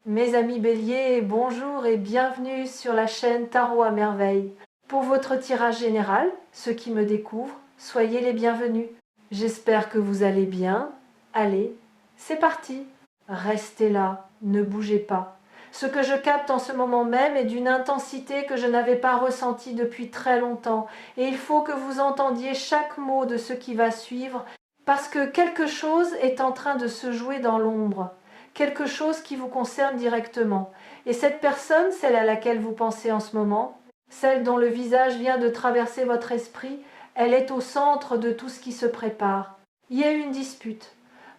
Mes amis béliers, bonjour et bienvenue sur la chaîne Tarot à merveille. Pour votre tirage général, ceux qui me découvrent, soyez les bienvenus. J'espère que vous allez bien. Allez, c'est parti. Restez là, ne bougez pas. Ce que je capte en ce moment même est d'une intensité que je n'avais pas ressentie depuis très longtemps, et il faut que vous entendiez chaque mot de ce qui va suivre, parce que quelque chose est en train de se jouer dans l'ombre. Quelque chose qui vous concerne directement. Et cette personne, celle à laquelle vous pensez en ce moment, celle dont le visage vient de traverser votre esprit, elle est au centre de tout ce qui se prépare. Il y a eu une dispute.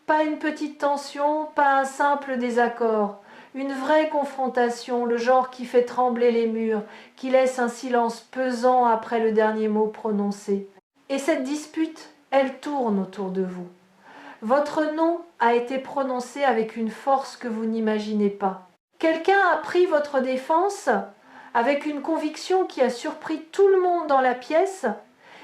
Pas une petite tension, pas un simple désaccord. Une vraie confrontation, le genre qui fait trembler les murs, qui laisse un silence pesant après le dernier mot prononcé. Et cette dispute, elle tourne autour de vous. Votre nom a été prononcé avec une force que vous n'imaginez pas. Quelqu'un a pris votre défense avec une conviction qui a surpris tout le monde dans la pièce,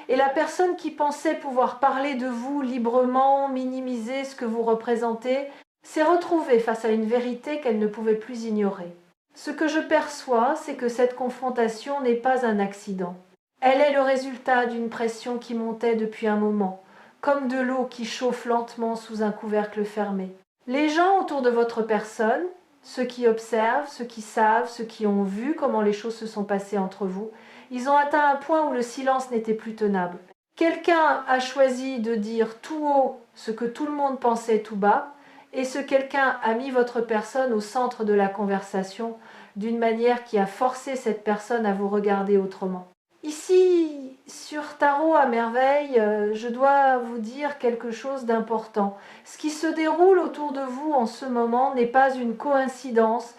et la personne qui pensait pouvoir parler de vous librement, minimiser ce que vous représentez, s'est retrouvée face à une vérité qu'elle ne pouvait plus ignorer. Ce que je perçois, c'est que cette confrontation n'est pas un accident. Elle est le résultat d'une pression qui montait depuis un moment, comme de l'eau qui chauffe lentement sous un couvercle fermé. Les gens autour de votre personne, ceux qui observent, ceux qui savent, ceux qui ont vu comment les choses se sont passées entre vous, ils ont atteint un point où le silence n'était plus tenable. Quelqu'un a choisi de dire tout haut ce que tout le monde pensait tout bas, et ce quelqu'un a mis votre personne au centre de la conversation d'une manière qui a forcé cette personne à vous regarder autrement. Ici, sur Tarot à merveille, je dois vous dire quelque chose d'important. Ce qui se déroule autour de vous en ce moment n'est pas une coïncidence,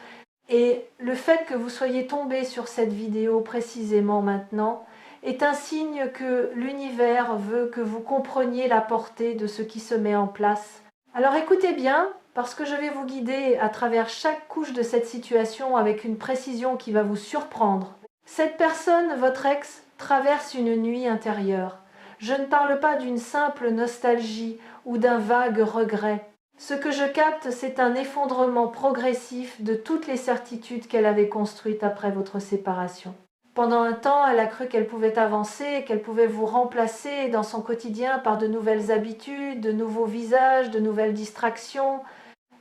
et le fait que vous soyez tombé sur cette vidéo précisément maintenant est un signe que l'univers veut que vous compreniez la portée de ce qui se met en place. Alors écoutez bien, parce que je vais vous guider à travers chaque couche de cette situation avec une précision qui va vous surprendre. Cette personne, votre ex, traverse une nuit intérieure. Je ne parle pas d'une simple nostalgie ou d'un vague regret. Ce que je capte, c'est un effondrement progressif de toutes les certitudes qu'elle avait construites après votre séparation. Pendant un temps, elle a cru qu'elle pouvait avancer, qu'elle pouvait vous remplacer dans son quotidien par de nouvelles habitudes, de nouveaux visages, de nouvelles distractions.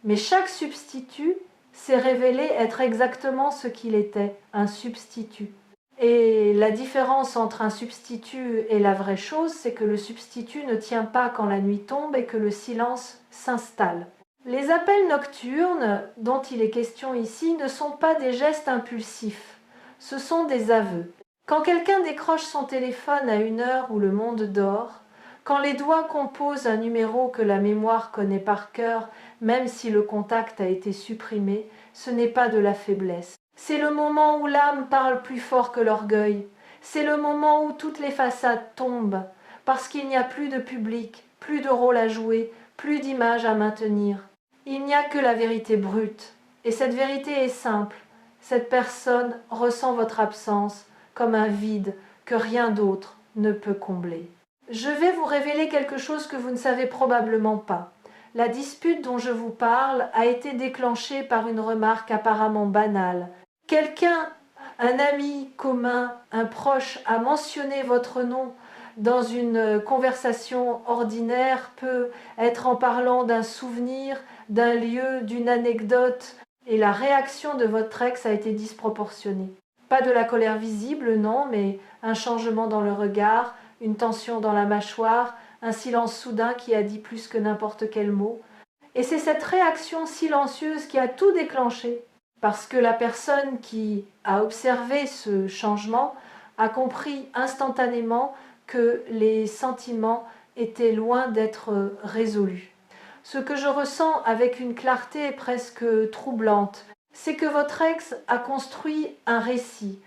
Mais chaque substitut s'est révélé être exactement ce qu'il était, un substitut. Et la différence entre un substitut et la vraie chose, c'est que le substitut ne tient pas quand la nuit tombe et que le silence s'installe. Les appels nocturnes dont il est question ici ne sont pas des gestes impulsifs, ce sont des aveux. Quand quelqu'un décroche son téléphone à une heure où le monde dort, quand les doigts composent un numéro que la mémoire connaît par cœur, même si le contact a été supprimé, ce n'est pas de la faiblesse. C'est le moment où l'âme parle plus fort que l'orgueil. C'est le moment où toutes les façades tombent, parce qu'il n'y a plus de public, plus de rôle à jouer, plus d'image à maintenir. Il n'y a que la vérité brute. Et cette vérité est simple. Cette personne ressent votre absence comme un vide que rien d'autre ne peut combler. Je vais vous révéler quelque chose que vous ne savez probablement pas. La dispute dont je vous parle a été déclenchée par une remarque apparemment banale. Quelqu'un, un ami commun, un proche, a mentionné votre nom dans une conversation ordinaire, peut être en parlant d'un souvenir, d'un lieu, d'une anecdote, et la réaction de votre ex a été disproportionnée. Pas de la colère visible, non, mais un changement dans le regard, une tension dans la mâchoire, un silence soudain qui a dit plus que n'importe quel mot. Et c'est cette réaction silencieuse qui a tout déclenché, parce que la personne qui a observé ce changement a compris instantanément que les sentiments étaient loin d'être résolus. Ce que je ressens avec une clarté presque troublante, c'est que votre ex a construit un récit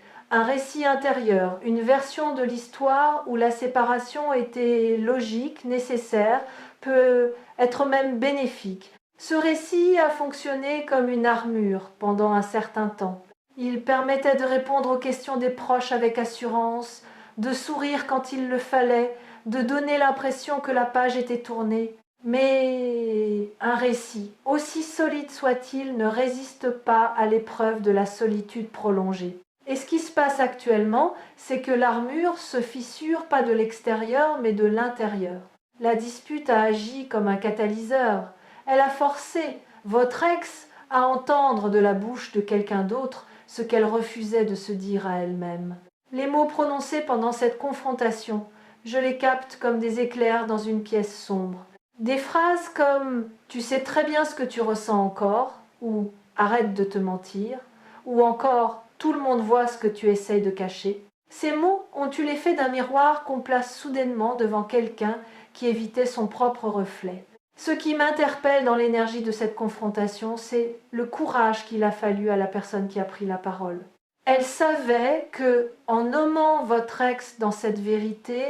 intérieur, une version de l'histoire où la séparation était logique, nécessaire, peut être même bénéfique. Ce récit a fonctionné comme une armure pendant un certain temps. Il permettait de répondre aux questions des proches avec assurance, de sourire quand il le fallait, de donner l'impression que la page était tournée. Mais un récit, aussi solide soit-il, ne résiste pas à l'épreuve de la solitude prolongée. Et ce qui se passe actuellement, c'est que l'armure se fissure pas de l'extérieur, mais de l'intérieur. La dispute a agi comme un catalyseur. Elle a forcé votre ex à entendre de la bouche de quelqu'un d'autre ce qu'elle refusait de se dire à elle-même. Les mots prononcés pendant cette confrontation, je les capte comme des éclairs dans une pièce sombre. Des phrases comme « tu sais très bien ce que tu ressens encore » ou « arrête de te mentir » ou encore « tout le monde voit ce que tu essayes de cacher ». Ces mots ont eu l'effet d'un miroir qu'on place soudainement devant quelqu'un qui évitait son propre reflet. Ce qui m'interpelle dans l'énergie de cette confrontation, c'est le courage qu'il a fallu à la personne qui a pris la parole. Elle savait que, en nommant votre ex dans cette vérité,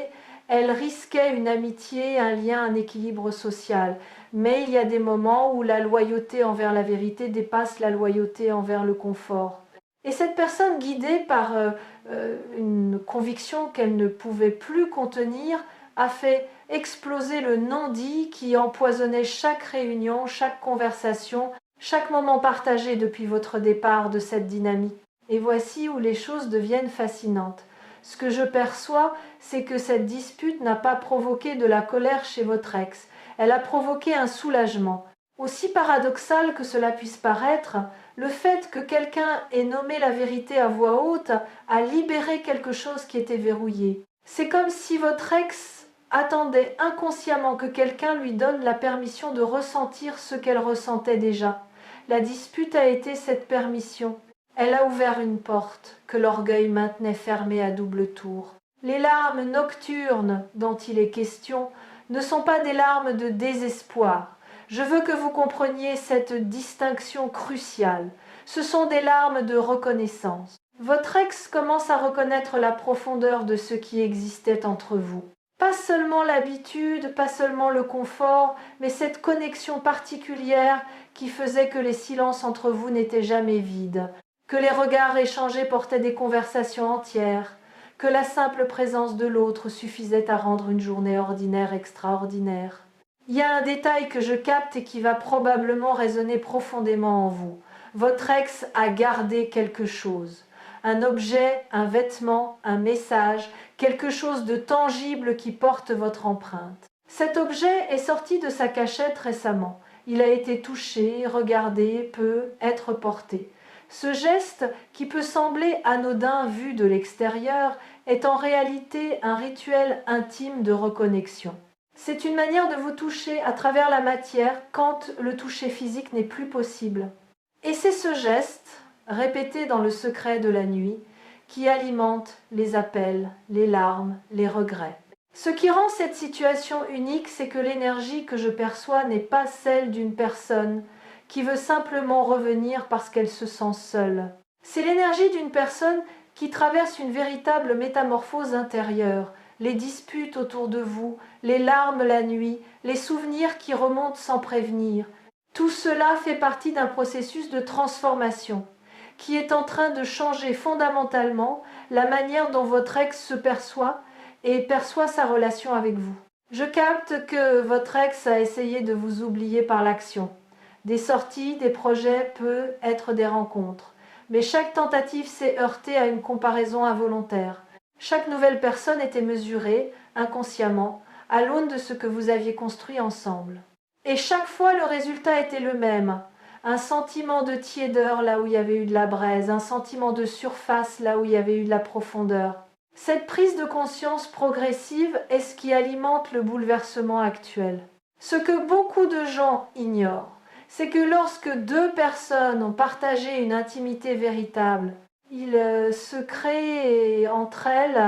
elle risquait une amitié, un lien, un équilibre social. Mais il y a des moments où la loyauté envers la vérité dépasse la loyauté envers le confort. Et cette personne, guidée par une conviction qu'elle ne pouvait plus contenir, a fait exploser le non-dit qui empoisonnait chaque réunion, chaque conversation, chaque moment partagé depuis votre départ de cette dynamique. Et voici où les choses deviennent fascinantes. Ce que je perçois, c'est que cette dispute n'a pas provoqué de la colère chez votre ex. Elle a provoqué un soulagement. Aussi paradoxal que cela puisse paraître, le fait que quelqu'un ait nommé la vérité à voix haute a libéré quelque chose qui était verrouillé. C'est comme si votre ex attendait inconsciemment que quelqu'un lui donne la permission de ressentir ce qu'elle ressentait déjà. La dispute a été cette permission. Elle a ouvert une porte que l'orgueil maintenait fermée à double tour. Les larmes nocturnes dont il est question ne sont pas des larmes de désespoir. Je veux que vous compreniez cette distinction cruciale. Ce sont des larmes de reconnaissance. Votre ex commence à reconnaître la profondeur de ce qui existait entre vous. Pas seulement l'habitude, pas seulement le confort, mais cette connexion particulière qui faisait que les silences entre vous n'étaient jamais vides, que les regards échangés portaient des conversations entières, que la simple présence de l'autre suffisait à rendre une journée ordinaire extraordinaire. Il y a un détail que je capte et qui va probablement résonner profondément en vous. Votre ex a gardé quelque chose. Un objet, un vêtement, un message, quelque chose de tangible qui porte votre empreinte. Cet objet est sorti de sa cachette récemment. Il a été touché, regardé, peut être porté. Ce geste, qui peut sembler anodin vu de l'extérieur, est en réalité un rituel intime de reconnexion. C'est une manière de vous toucher à travers la matière quand le toucher physique n'est plus possible. Et c'est ce geste, répété dans le secret de la nuit, qui alimente les appels, les larmes, les regrets. Ce qui rend cette situation unique, c'est que l'énergie que je perçois n'est pas celle d'une personne qui veut simplement revenir parce qu'elle se sent seule. C'est l'énergie d'une personne qui traverse une véritable métamorphose intérieure, les disputes autour de vous, les larmes la nuit, les souvenirs qui remontent sans prévenir. Tout cela fait partie d'un processus de transformation qui est en train de changer fondamentalement la manière dont votre ex se perçoit et perçoit sa relation avec vous. Je capte que votre ex a essayé de vous oublier par l'action. Des sorties, des projets peuvent être des rencontres. Mais chaque tentative s'est heurtée à une comparaison involontaire. Chaque nouvelle personne était mesurée, inconsciemment, à l'aune de ce que vous aviez construit ensemble. Et chaque fois, le résultat était le même. Un sentiment de tiédeur là où il y avait eu de la braise, un sentiment de surface là où il y avait eu de la profondeur. Cette prise de conscience progressive est ce qui alimente le bouleversement actuel. Ce que beaucoup de gens ignorent, c'est que lorsque deux personnes ont partagé une intimité véritable, il se crée entre elles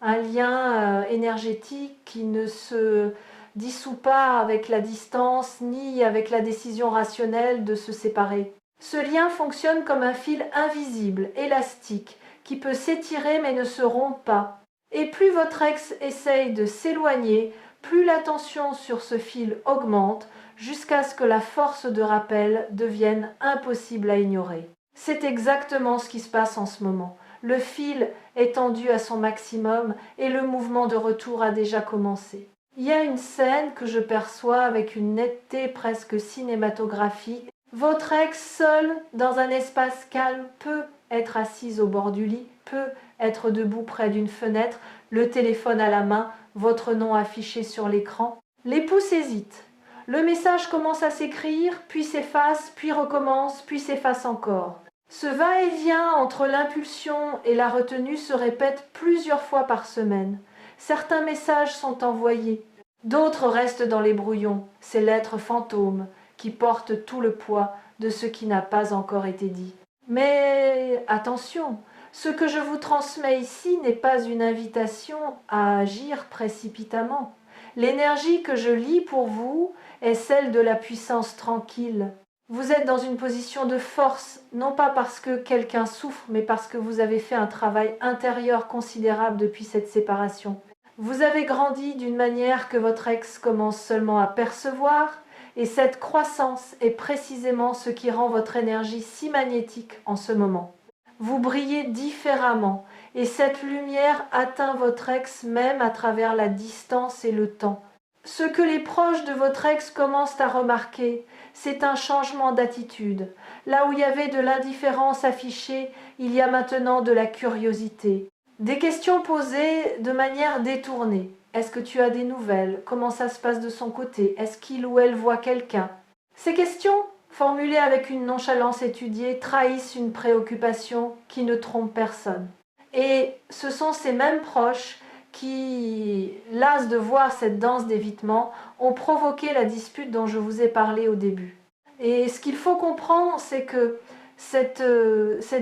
un lien énergétique qui ne se dissout pas avec la distance ni avec la décision rationnelle de se séparer. Ce lien fonctionne comme un fil invisible, élastique, qui peut s'étirer mais ne se rompt pas. Et plus votre ex essaye de s'éloigner, plus la tension sur ce fil augmente, jusqu'à ce que la force de rappel devienne impossible à ignorer. C'est exactement ce qui se passe en ce moment. Le fil est tendu à son maximum et le mouvement de retour a déjà commencé. Il y a une scène que je perçois avec une netteté presque cinématographique. Votre ex seul, dans un espace calme, peut être assise au bord du lit, peut être debout près d'une fenêtre, le téléphone à la main, votre nom affiché sur l'écran. L'époux hésite. Le message commence à s'écrire, puis s'efface, puis recommence, puis s'efface encore. Ce va-et-vient entre l'impulsion et la retenue se répète plusieurs fois par semaine. Certains messages sont envoyés, d'autres restent dans les brouillons, ces lettres fantômes qui portent tout le poids de ce qui n'a pas encore été dit. Mais attention, ce que je vous transmets ici n'est pas une invitation à agir précipitamment. L'énergie que je lis pour vous est celle de la puissance tranquille. Vous êtes dans une position de force, non pas parce que quelqu'un souffre, mais parce que vous avez fait un travail intérieur considérable depuis cette séparation. Vous avez grandi d'une manière que votre ex commence seulement à percevoir, et cette croissance est précisément ce qui rend votre énergie si magnétique en ce moment. Vous brillez différemment, et cette lumière atteint votre ex même à travers la distance et le temps. Ce que les proches de votre ex commencent à remarquer, c'est un changement d'attitude. Là où il y avait de l'indifférence affichée, il y a maintenant de la curiosité. Des questions posées de manière détournée. Est-ce que tu as des nouvelles? Comment ça se passe de son côté? Est-ce qu'il ou elle voit quelqu'un? Ces questions, formulées avec une nonchalance étudiée, trahissent une préoccupation qui ne trompe personne. Et ce sont ces mêmes proches qui, las de voir cette danse d'évitement, ont provoqué la dispute dont je vous ai parlé au début. Et ce qu'il faut comprendre, c'est que cette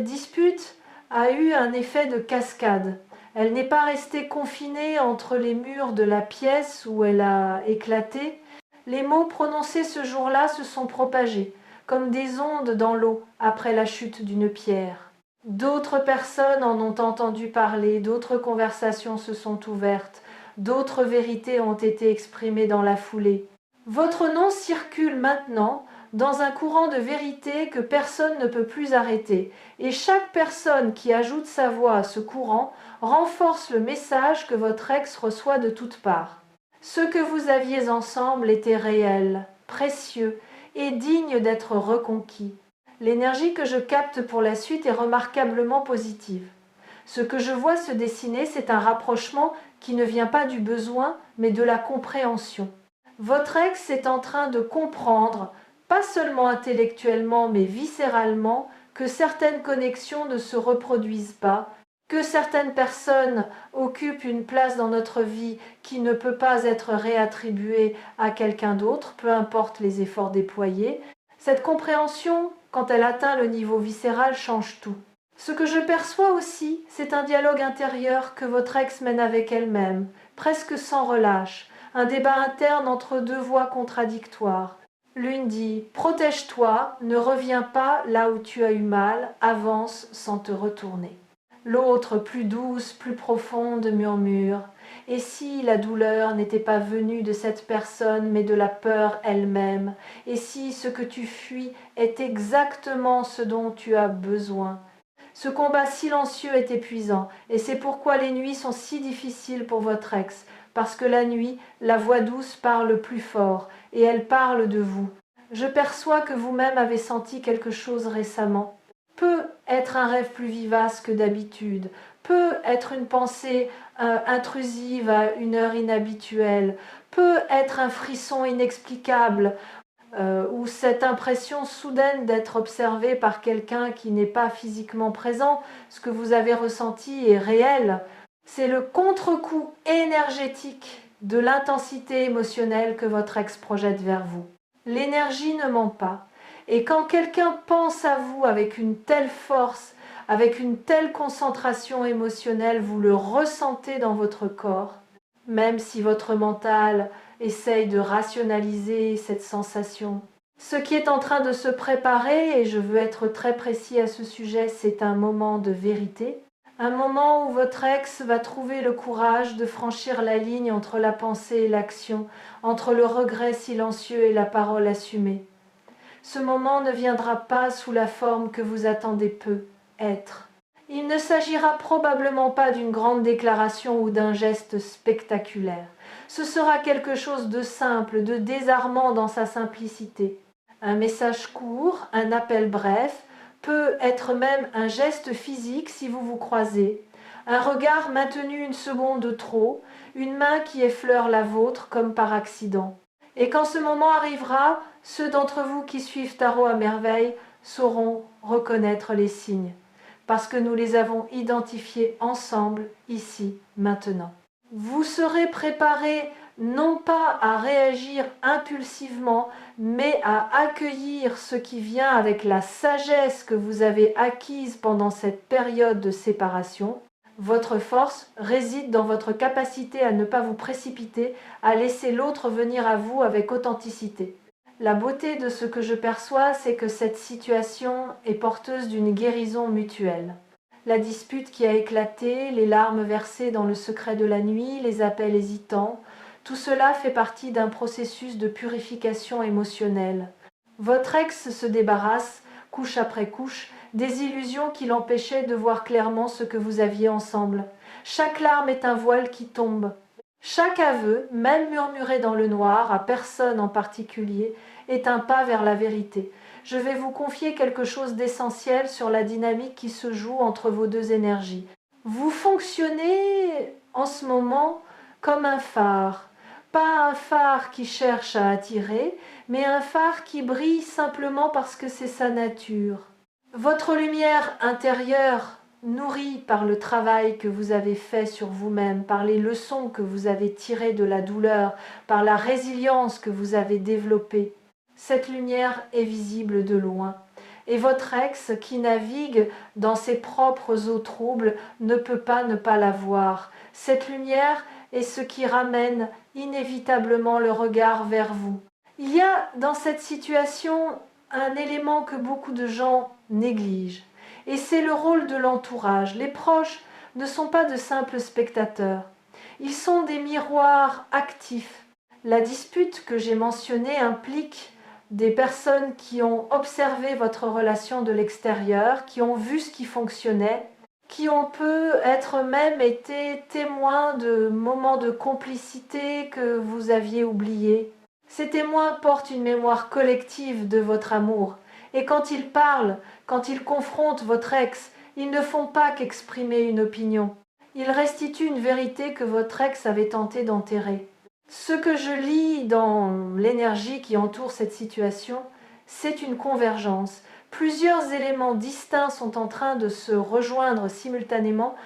dispute a eu un effet de cascade. Elle n'est pas restée confinée entre les murs de la pièce où elle a éclaté. Les mots prononcés ce jour-là se sont propagés, comme des ondes dans l'eau après la chute d'une pierre. D'autres personnes en ont entendu parler, d'autres conversations se sont ouvertes, d'autres vérités ont été exprimées dans la foulée. Votre nom circule maintenant dans un courant de vérité que personne ne peut plus arrêter, et chaque personne qui ajoute sa voix à ce courant renforce le message que votre ex reçoit de toutes parts. Ce que vous aviez ensemble était réel, précieux et digne d'être reconquis. L'énergie que je capte pour la suite est remarquablement positive. Ce que je vois se dessiner, c'est un rapprochement qui ne vient pas du besoin, mais de la compréhension. Votre ex est en train de comprendre, pas seulement intellectuellement, mais viscéralement, que certaines connexions ne se reproduisent pas, que certaines personnes occupent une place dans notre vie qui ne peut pas être réattribuée à quelqu'un d'autre, peu importe les efforts déployés. Cette compréhension, quand elle atteint le niveau viscéral, change tout. Ce que je perçois aussi, c'est un dialogue intérieur que votre ex mène avec elle-même, presque sans relâche, un débat interne entre deux voix contradictoires. L'une dit « Protège-toi, ne reviens pas là où tu as eu mal, avance sans te retourner ». L'autre, plus douce, plus profonde, murmure « Et si la douleur n'était pas venue de cette personne, mais de la peur elle-même? Et si ce que tu fuis est exactement ce dont tu as besoin ?» Ce combat silencieux est épuisant, et c'est pourquoi les nuits sont si difficiles pour votre ex, parce que la nuit, la voix douce parle plus fort, et elle parle de vous. Je perçois que vous-même avez senti quelque chose récemment. Peut être un rêve plus vivace que d'habitude, peut être une pensée intrusive à une heure inhabituelle, peut être un frisson inexplicable, ou cette impression soudaine d'être observé par quelqu'un qui n'est pas physiquement présent. Ce que vous avez ressenti est réel. C'est le contre-coup énergétique de l'intensité émotionnelle que votre ex projette vers vous. L'énergie ne ment pas. Et quand quelqu'un pense à vous avec une telle force, avec une telle concentration émotionnelle, vous le ressentez dans votre corps, même si votre mental essaye de rationaliser cette sensation. Ce qui est en train de se préparer, et je veux être très précis à ce sujet, c'est un moment de vérité, un moment où votre ex va trouver le courage de franchir la ligne entre la pensée et l'action, entre le regret silencieux et la parole assumée. Ce moment ne viendra pas sous la forme que vous attendez peu, être. Il ne s'agira probablement pas d'une grande déclaration ou d'un geste spectaculaire. Ce sera quelque chose de simple, de désarmant dans sa simplicité. Un message court, un appel bref, peut être même un geste physique si vous vous croisez, un regard maintenu une seconde de trop, une main qui effleure la vôtre comme par accident. Et quand ce moment arrivera, ceux d'entre vous qui suivent Tarot à merveille sauront reconnaître les signes, parce que nous les avons identifiés ensemble, ici, maintenant. Vous serez préparés non pas à réagir impulsivement, mais à accueillir ce qui vient avec la sagesse que vous avez acquise pendant cette période de séparation. Votre force réside dans votre capacité à ne pas vous précipiter, à laisser l'autre venir à vous avec authenticité. La beauté de ce que je perçois, c'est que cette situation est porteuse d'une guérison mutuelle. La dispute qui a éclaté, les larmes versées dans le secret de la nuit, les appels hésitants, tout cela fait partie d'un processus de purification émotionnelle. Votre ex se débarrasse, couche après couche, des illusions qui l'empêchaient de voir clairement ce que vous aviez ensemble. Chaque larme est un voile qui tombe. Chaque aveu, même murmuré dans le noir, à personne en particulier, est un pas vers la vérité. Je vais vous confier quelque chose d'essentiel sur la dynamique qui se joue entre vos deux énergies. Vous fonctionnez en ce moment comme un phare. Pas un phare qui cherche à attirer, mais un phare qui brille simplement parce que c'est sa nature. Votre lumière intérieure, nourrie par le travail que vous avez fait sur vous-même, par les leçons que vous avez tirées de la douleur, par la résilience que vous avez développée, cette lumière est visible de loin. Et votre ex, qui navigue dans ses propres eaux troubles, ne peut pas ne pas la voir. Cette lumière est ce qui ramène inévitablement le regard vers vous. Il y a dans cette situation un élément que beaucoup de gens négligent, et c'est le rôle de l'entourage. Les proches ne sont pas de simples spectateurs, ils sont des miroirs actifs. La dispute que j'ai mentionnée implique des personnes qui ont observé votre relation de l'extérieur, qui ont vu ce qui fonctionnait, qui ont peut-être même été témoins de moments de complicité que vous aviez oubliés. Ces témoins portent une mémoire collective de votre amour. Et quand ils parlent, quand ils confrontent votre ex, ils ne font pas qu'exprimer une opinion. Ils restituent une vérité que votre ex avait tenté d'enterrer. Ce que je lis dans l'énergie qui entoure cette situation, c'est une convergence. Plusieurs éléments distincts sont en train de se rejoindre simultanément.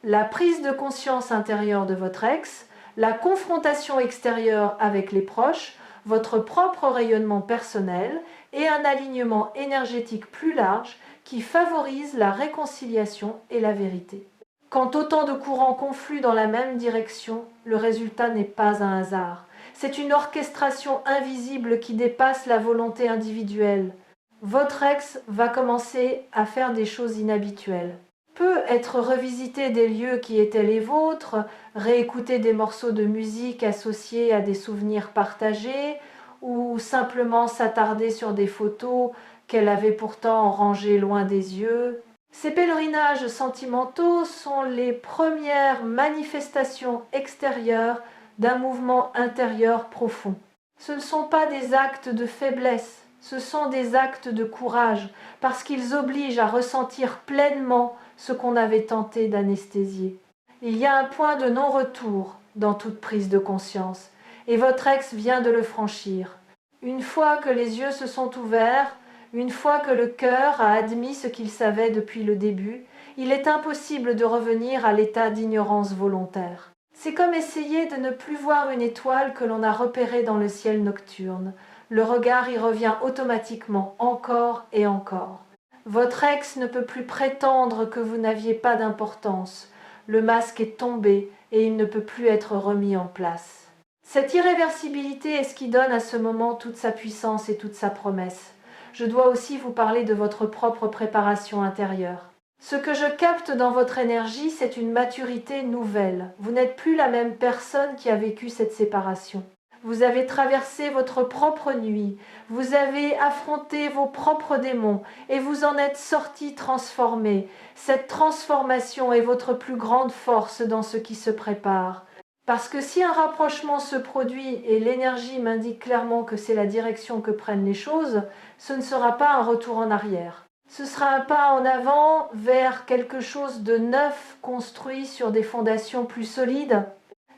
La prise de conscience intérieure de votre ex, la confrontation extérieure avec les proches, votre propre rayonnement personnel et un alignement énergétique plus large qui favorise la réconciliation et la vérité. Quand autant de courants confluent dans la même direction, le résultat n'est pas un hasard. C'est une orchestration invisible qui dépasse la volonté individuelle. Votre ex va commencer à faire des choses inhabituelles. Peut être revisiter des lieux qui étaient les vôtres, réécouter des morceaux de musique associés à des souvenirs partagés, ou simplement s'attarder sur des photos qu'elle avait pourtant rangées loin des yeux. Ces pèlerinages sentimentaux sont les premières manifestations extérieures d'un mouvement intérieur profond. Ce ne sont pas des actes de faiblesse, ce sont des actes de courage, parce qu'ils obligent à ressentir pleinement ce qu'on avait tenté d'anesthésier. Il y a un point de non-retour dans toute prise de conscience, et votre ex vient de le franchir. Une fois que les yeux se sont ouverts, une fois que le cœur a admis ce qu'il savait depuis le début, il est impossible de revenir à l'état d'ignorance volontaire. C'est comme essayer de ne plus voir une étoile que l'on a repérée dans le ciel nocturne. Le regard y revient automatiquement, encore et encore. Votre ex ne peut plus prétendre que vous n'aviez pas d'importance. Le masque est tombé et il ne peut plus être remis en place. Cette irréversibilité est ce qui donne à ce moment toute sa puissance et toute sa promesse. Je dois aussi vous parler de votre propre préparation intérieure. Ce que je capte dans votre énergie, c'est une maturité nouvelle. Vous n'êtes plus la même personne qui a vécu cette séparation. Vous avez traversé votre propre nuit, vous avez affronté vos propres démons et vous en êtes sorti transformé. Cette transformation est votre plus grande force dans ce qui se prépare. Parce que si un rapprochement se produit et l'énergie m'indique clairement que c'est la direction que prennent les choses, ce ne sera pas un retour en arrière. Ce sera un pas en avant vers quelque chose de neuf, construit sur des fondations plus solides.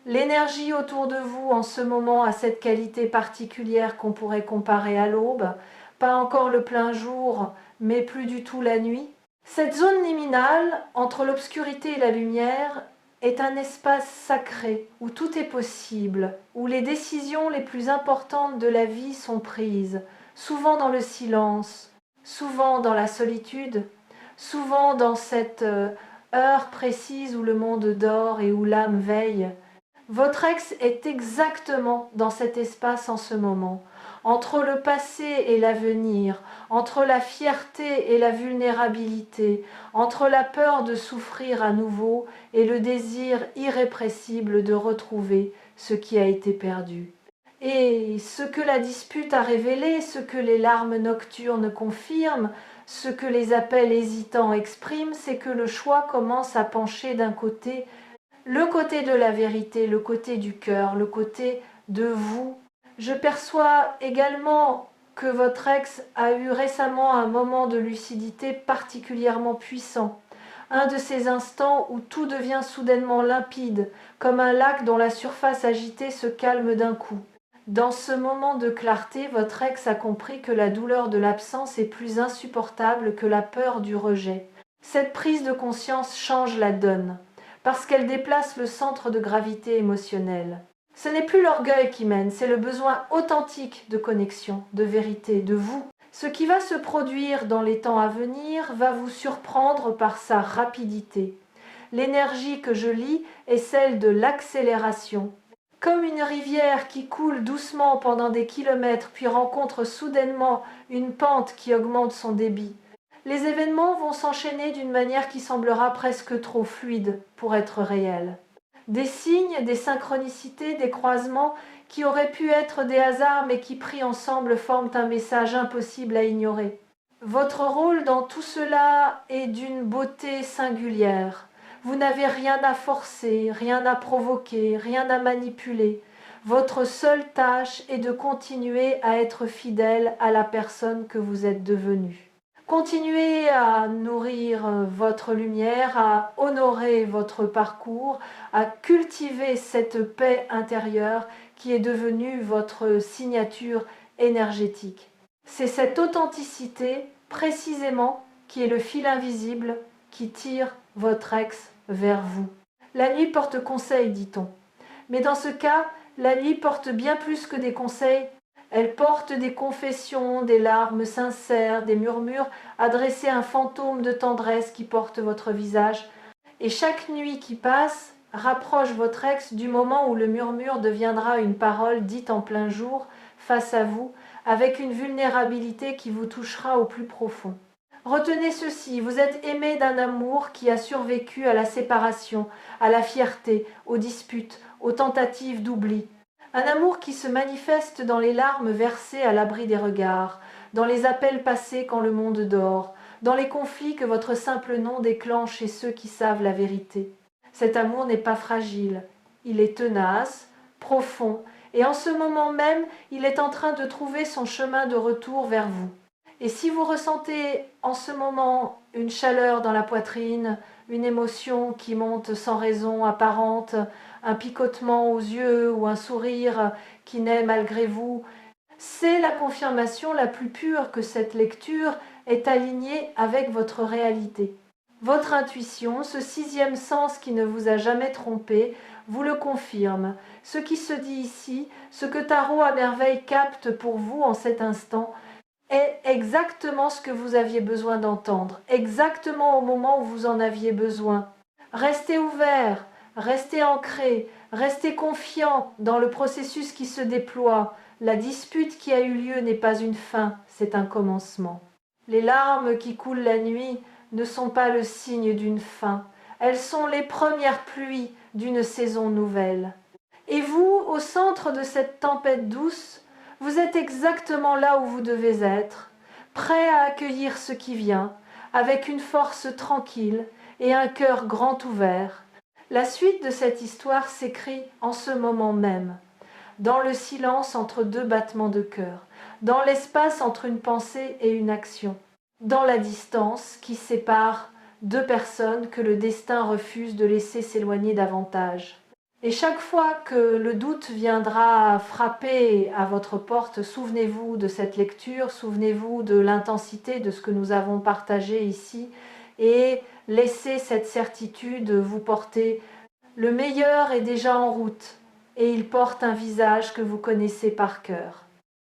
L'énergie autour de vous en ce moment a cette qualité particulière qu'on pourrait comparer à l'aube, pas encore le plein jour, mais plus du tout la nuit. Cette zone liminale, entre l'obscurité et la lumière, est un espace sacré où tout est possible, où les décisions les plus importantes de la vie sont prises, souvent dans le silence, souvent dans la solitude, souvent dans cette heure précise où le monde dort et où l'âme veille. Votre ex est exactement dans cet espace en ce moment, entre le passé et l'avenir, entre la fierté et la vulnérabilité, entre la peur de souffrir à nouveau et le désir irrépressible de retrouver ce qui a été perdu. Et ce que la dispute a révélé, ce que les larmes nocturnes confirment, ce que les appels hésitants expriment, c'est que le choix commence à pencher d'un côté, le côté de la vérité, le côté du cœur, le côté de vous. Je perçois également que votre ex a eu récemment un moment de lucidité particulièrement puissant. Un de ces instants où tout devient soudainement limpide, comme un lac dont la surface agitée se calme d'un coup. Dans ce moment de clarté, votre ex a compris que la douleur de l'absence est plus insupportable que la peur du rejet. Cette prise de conscience change la donne, parce qu'elle déplace le centre de gravité émotionnel. Ce n'est plus l'orgueil qui mène, c'est le besoin authentique de connexion, de vérité, de vous. Ce qui va se produire dans les temps à venir va vous surprendre par sa rapidité. L'énergie que je lis est celle de l'accélération. Comme une rivière qui coule doucement pendant des kilomètres puis rencontre soudainement une pente qui augmente son débit. Les événements vont s'enchaîner d'une manière qui semblera presque trop fluide pour être réelle. Des signes, des synchronicités, des croisements qui auraient pu être des hasards mais qui pris ensemble forment un message impossible à ignorer. Votre rôle dans tout cela est d'une beauté singulière. Vous n'avez rien à forcer, rien à provoquer, rien à manipuler. Votre seule tâche est de continuer à être fidèle à la personne que vous êtes devenue. Continuez à nourrir votre lumière, à honorer votre parcours, à cultiver cette paix intérieure qui est devenue votre signature énergétique. C'est cette authenticité, précisément, qui est le fil invisible qui tire votre ex vers vous. La nuit porte conseil, dit-on. Mais dans ce cas, la nuit porte bien plus que des conseils. Elle porte des confessions, des larmes sincères, des murmures adressés à un fantôme de tendresse qui porte votre visage. Et chaque nuit qui passe rapproche votre ex du moment où le murmure deviendra une parole dite en plein jour, face à vous, avec une vulnérabilité qui vous touchera au plus profond. Retenez ceci, vous êtes aimé d'un amour qui a survécu à la séparation, à la fierté, aux disputes, aux tentatives d'oubli. Un amour qui se manifeste dans les larmes versées à l'abri des regards, dans les appels passés quand le monde dort, dans les conflits que votre simple nom déclenche chez ceux qui savent la vérité. Cet amour n'est pas fragile, il est tenace, profond, et en ce moment même, il est en train de trouver son chemin de retour vers vous. Et si vous ressentez en ce moment une chaleur dans la poitrine, une émotion qui monte sans raison apparente, un picotement aux yeux ou un sourire qui naît malgré vous, c'est la confirmation la plus pure que cette lecture est alignée avec votre réalité. Votre intuition, ce sixième sens qui ne vous a jamais trompé, vous le confirme. Ce qui se dit ici, ce que Tarot à merveille capte pour vous en cet instant, est exactement ce que vous aviez besoin d'entendre, exactement au moment où vous en aviez besoin. Restez ouvert, restez ancré, restez confiant dans le processus qui se déploie. La dispute qui a eu lieu n'est pas une fin, c'est un commencement. Les larmes qui coulent la nuit ne sont pas le signe d'une fin, elles sont les premières pluies d'une saison nouvelle. Et vous, au centre de cette tempête douce, vous êtes exactement là où vous devez être, prêt à accueillir ce qui vient, avec une force tranquille et un cœur grand ouvert. La suite de cette histoire s'écrit en ce moment même, dans le silence entre deux battements de cœur, dans l'espace entre une pensée et une action, dans la distance qui sépare deux personnes que le destin refuse de laisser s'éloigner davantage. Et chaque fois que le doute viendra frapper à votre porte, souvenez-vous de cette lecture, souvenez-vous de l'intensité de ce que nous avons partagé ici et laissez cette certitude vous porter. Le meilleur est déjà en route et il porte un visage que vous connaissez par cœur.